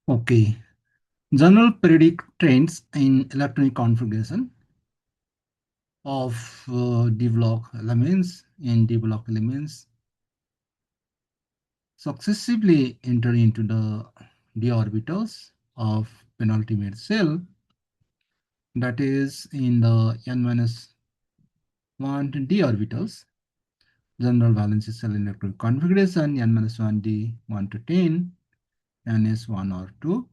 Okay. General periodic trends in electronic configuration of d block elements successively enter into the d orbitals of penultimate cell, that is in the n minus 1 d orbitals. General valence cell electronic configuration n minus 1 d 1 to 10, ns 1 or 2,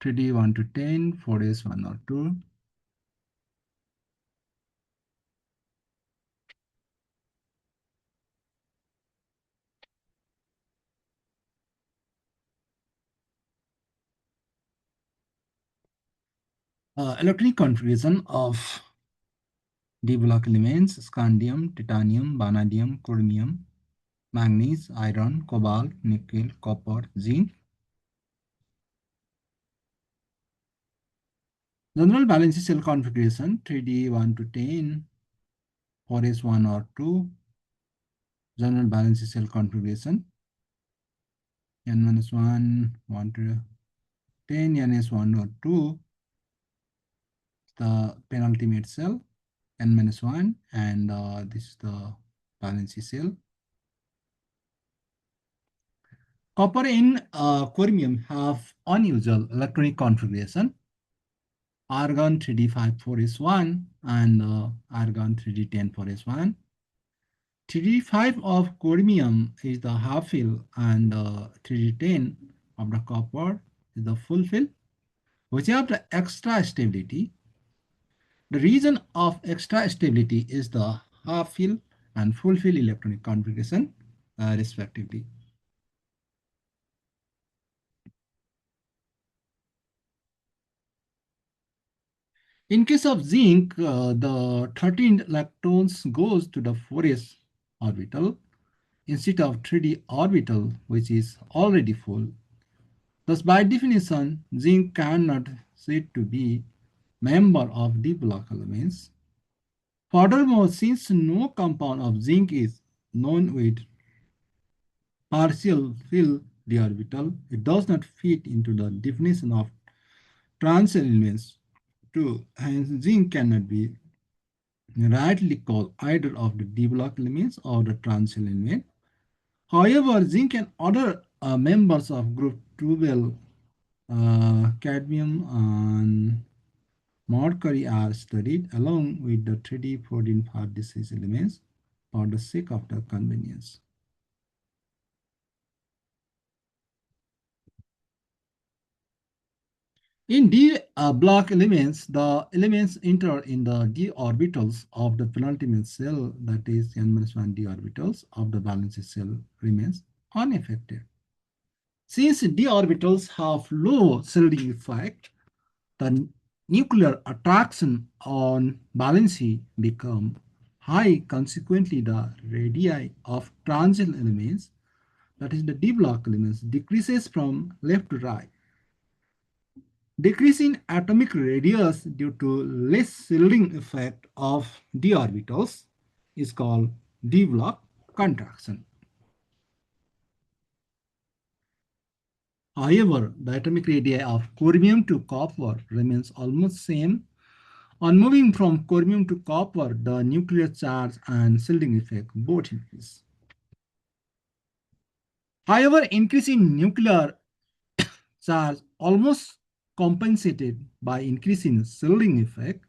3d 1 to 10, 4s 1 or 2. Electronic configuration of D block elements: scandium, titanium, vanadium, chromium, manganese, iron, cobalt, nickel, copper, zinc. General valence cell configuration 3D 1 to 10, 4s 1 or 2. General valence cell configuration n minus 1, 1 to 10, ns 1 or 2. The penultimate cell n minus 1, and this is the valence cell. Copper and chromium have unusual electronic configuration. Argon 3d54s1 and argon 3d10 4s1. 3d5 of chromium is the half fill, and 3d10 of the copper is the full fill, which have the extra stability. The reason of extra stability is the half fill and full fill electronic configuration, respectively. In case of zinc, the 13 electrons goes to the 4s orbital instead of 3d orbital, which is already full. Thus, by definition, zinc cannot said to be member of d block elements. Furthermore, since no compound of zinc is known with partial fill d orbital, it does not fit into the definition of transition elements. Too, hence zinc cannot be rightly called either of the d block elements or the transition element. However, zinc and other members of group 12, cadmium and mercury, are studied along with the 3D 14 5 disease elements for the sake of the convenience. In d block elements, the elements enter in the d orbitals of the penultimate cell, that is n-1 d orbitals of the valence cell, remains unaffected. Since d orbitals have low shielding effect, the nuclear attraction on valency become high. Consequently, the radii of transition elements, that is the d block elements, decreases from left to right. Decrease in atomic radius due to less shielding effect of d orbitals is called d block contraction. However, the atomic radii of chromium to copper remains almost same. On moving from chromium to copper, the nuclear charge and shielding effect both increase. However, increase in nuclear charge almost compensated by increase in shielding effect.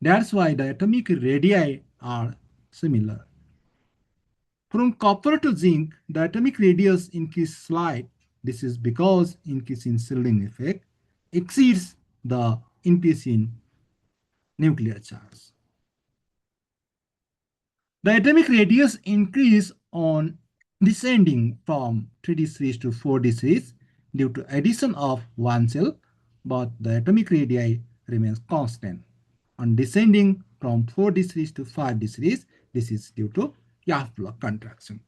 That's why the atomic radii are similar. From copper to zinc, the atomic radius increase slight. This is because increase in shielding effect exceeds the increase in nuclear charge. The atomic radius increase on descending from 3d series to 4d series due to addition of one cell, but the atomic radii remains constant. On descending from 4d series to 5d series, this is due to F block contraction.